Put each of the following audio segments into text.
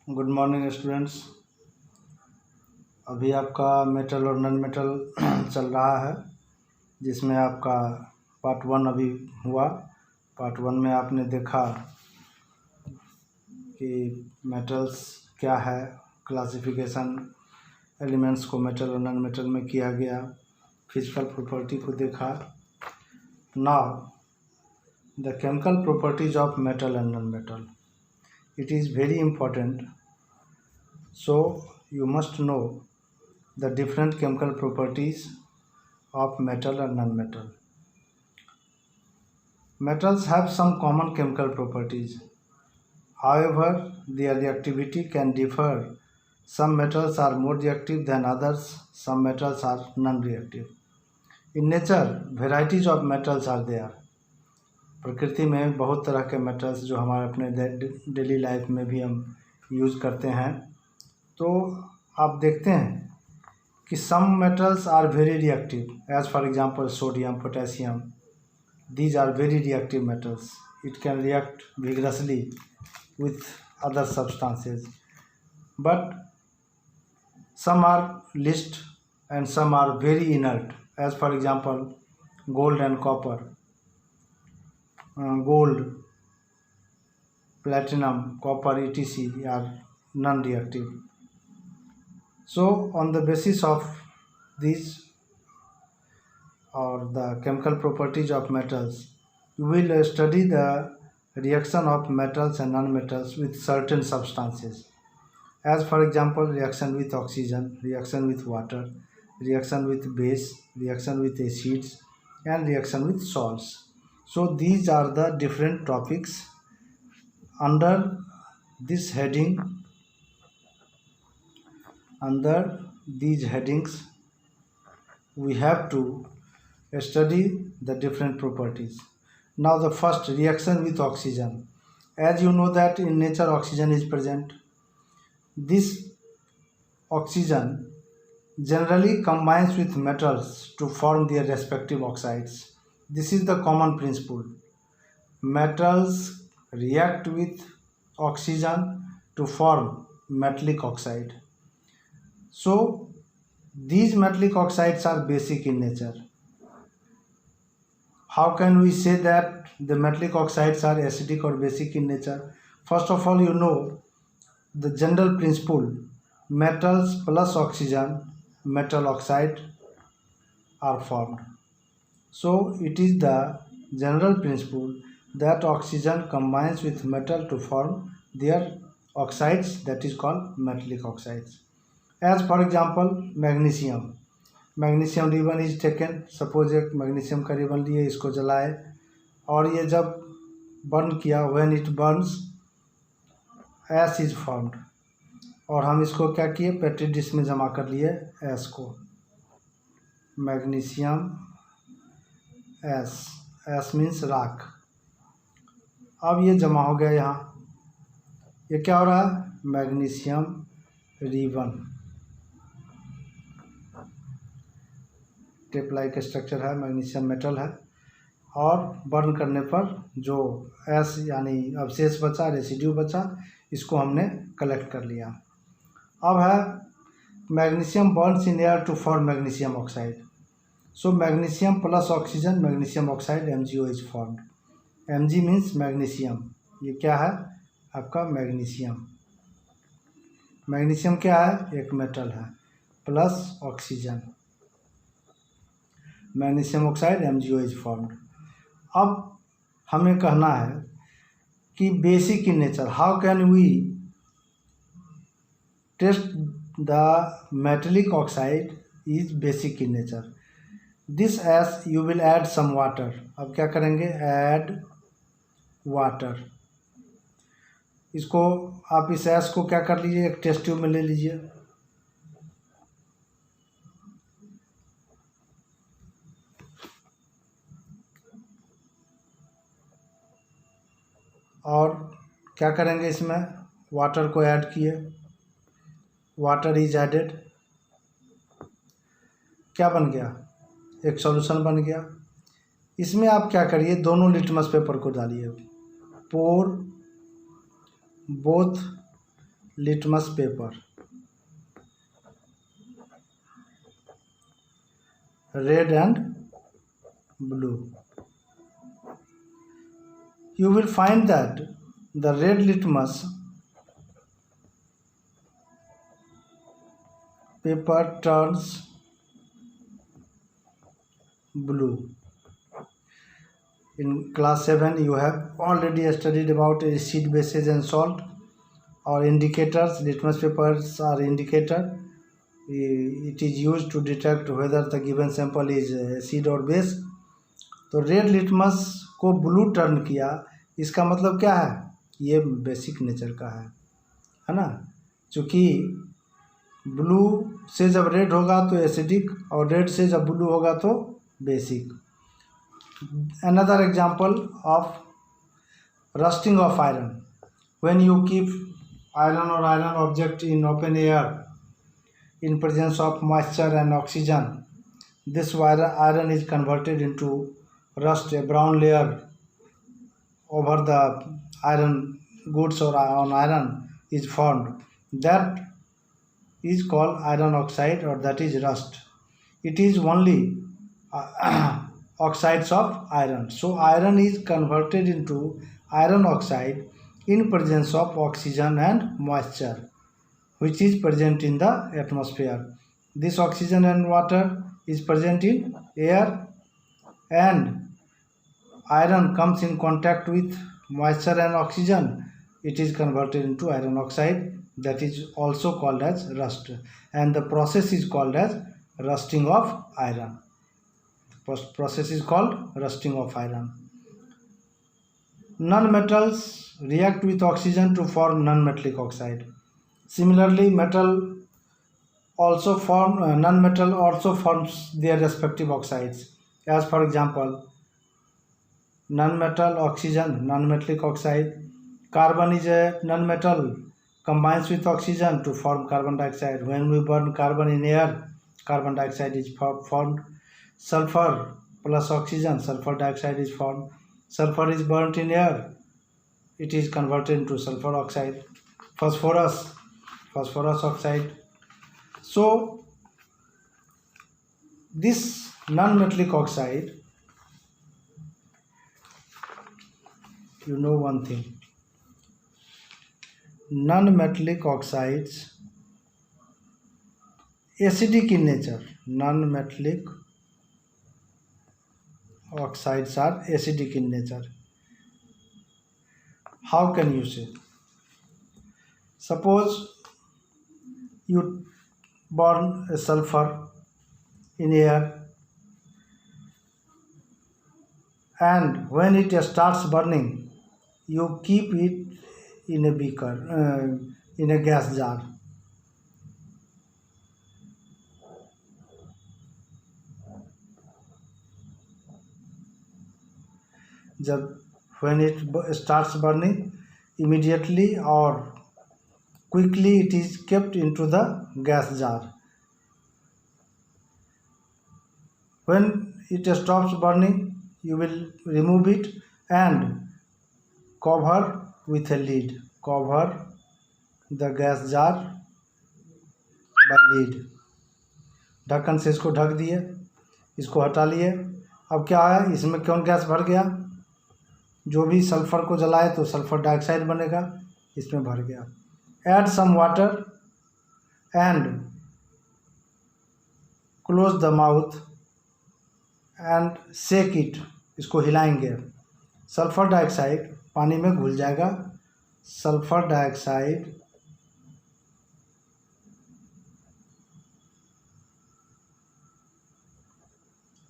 Good morning students. अभी आपका metal और नॉन मेटल चल रहा है, जिसमें आपका पार्ट 1 अभी हुआ। पार्ट 1 में आपने देखा कि मेटल्स क्या है, क्लासिफिकेशन एलिमेंट्स को मेटल और नॉन मेटल में किया गया, फिजिकल प्रॉपर्टी को देखा। Now the chemical properties of metal and non metal, it is very important, so you must know the different chemical properties of metal and non-metal. Metals have some common chemical properties, however their reactivity can differ. Some metals are more reactive than others, some metals are non-reactive. In nature varieties of metals are there. प्रकृति में बहुत तरह के metals जो हमारे अपने daily life में भी हम यूज़ करते हैं, तो आप देखते हैं कि some metals are very reactive, as for example sodium, potassium, these are very reactive metals. It can react vigorously with other substances, but some are least and some are very inert, as for example gold and copper. Gold, platinum, copper, etc. are non-reactive. So on the basis of these or the chemical properties of metals, we will study the reaction of metals and non-metals with certain substances, as for example reaction with oxygen, reaction with water, reaction with base, reaction with acids, and reaction with salts. So these are the different topics under this heading. Under these headings we have to study the different properties. Now the first, reaction with oxygen. As you know that in nature oxygen is present. This oxygen generally combines with metals to form their respective oxides. This is the common principle. Metals react with oxygen to form metallic oxide. So these metallic oxides are basic in nature. How can we say that the metallic oxides are acidic or basic in nature? First of all, you know the general principle: metals plus oxygen, metal oxide are formed. So it is the general principle that oxygen combines with metal to form their oxides, that is called metallic oxides. As for example magnesium. Magnesium ribbon is taken. Suppose एक magnesium का ribbon लिए, इसको जलाए और ये जब burn किया, when it Burns S is formed, और हम इसको क्या किए, पेट्री डिश में जमा कर लिए एस को, मैग्नीशियम एस, एस मीन्स राख. अब ये जमा हो गया यहाँ, ये क्या हो रहा है, magnesium ribbon. Tape like structure है, मैग्नीशियम मेटल है, और बर्न करने पर जो एस यानी अवशेष बचा, रेसिड्यू बचा, इसको हमने कलेक्ट कर लिया. अब है magnesium burns in air to form magnesium oxide. So magnesium plus oxygen, magnesium oxide, MgO is formed. Mg means magnesium. ये क्या है आपका मैग्नीशियम. मैग्नीशियम क्या है, एक मेटल है, plus oxygen, magnesium oxide, MgO is formed. अब हमें कहना है कि basic in nature, how can we test the metallic oxide is basic in nature. This as you will add some water. अब क्या करेंगे, ऐड वाटर. इसको आप इस एस को क्या कर लीजिए, एक टेस्ट ट्यूब में ले लीजिए, और क्या करेंगे, इसमें वाटर को ऐड किए, वाटर इज एडेड. क्या बन गया, एक सॉल्यूशन बन गया. इसमें आप क्या करिए, दोनों लिटमस पेपर को डालिए, पोर both litmus paper, red and blue, you will find that the red litmus paper turns blue. In class 7 you have already studied about acid, bases and salt or indicators. Litmus papers are indicator. It is used to detect whether the given sample is acid or base. तो red litmus को blue turn किया, इसका मतलब क्या है? ये basic nature का है ना। चूँकि ब्लू से जब रेड होगा तो एसिडिक और रेड से जब ब्लू होगा तो basic. Another example of rusting of iron. When you keep iron or iron object in open air in presence of moisture and oxygen, this iron is converted into rust. A brown layer over the iron goods or on iron is formed. That is called iron oxide, or that is rust. It is only oxides of iron. So iron is converted into iron oxide in presence of oxygen and moisture, which is present in the atmosphere. This oxygen and water is present in air, and iron comes in contact with moisture and oxygen. It is converted into iron oxide. That is also called as rust, and the process is called as rusting of iron. Process is called rusting of iron. Non-metals react with oxygen to form non-metallic oxide. Similarly, metal also non-metal also forms their respective oxides. As for example, non-metal oxygen, non-metallic oxide. Carbon is a non-metal, combines with oxygen to form carbon dioxide. When we burn carbon in air, carbon dioxide is formed. Sulfur plus oxygen, sulfur dioxide is formed. Sulfur is burnt in air, it is converted into sulfur oxide. Phosphorus oxide. So this non-metallic oxide, you know one thing, non-metallic oxides acidic in nature. Non-metallic oxides are acidic in nature. How can you say? Suppose you burn a sulfur in air, and when it starts burning, you keep it in a beaker, in a gas jar. When it starts burning, immediately or quickly it is kept into the gas jar. When it stops burning, you will remove it and cover with a lid. Cover the gas jar by lid. ढक्कन से इसको ढक दिए, इसको हटा लिए. अब क्या है, इसमें कौन गैस भर गया? जो भी सल्फर को जलाए तो सल्फर डाइऑक्साइड बनेगा, इसमें भर गया. Add some water and close the mouth and shake it. इसको हिलाएंगे. सल्फर डाइऑक्साइड पानी में घुल जाएगा. Sulphur dioxide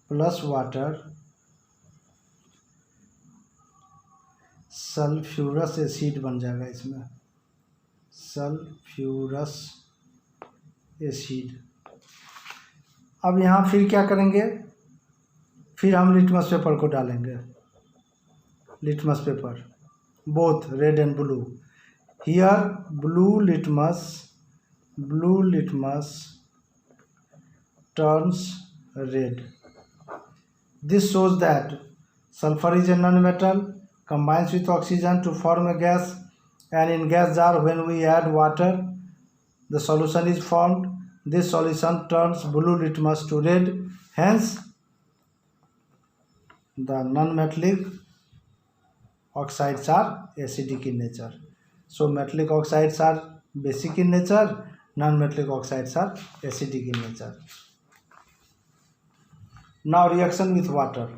plus water sulphurous acid बन जाएगा. इसमें सल्फ्यूरस एसिड. अब यहाँ फिर क्या करेंगे? फिर हम लिटमस पेपर को डालेंगे. Litmus paper, both red and blue. Here blue litmus turns red. This shows that sulfur is a non-metal, combines with oxygen to form a gas, And in gas jar, when we add water, the solution is formed. This solution turns blue litmus to red. Hence, the non-metallic oxides are acidic in nature. So metallic oxides are basic in nature, non-metallic oxides are acidic in nature. Now reaction with water.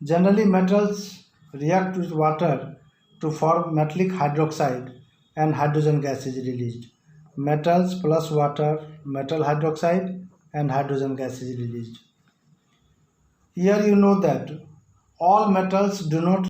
Generally metals react with water to form metallic hydroxide and hydrogen gas is released. Metals plus water, metal hydroxide and hydrogen gas is released. Here you know that all metals do not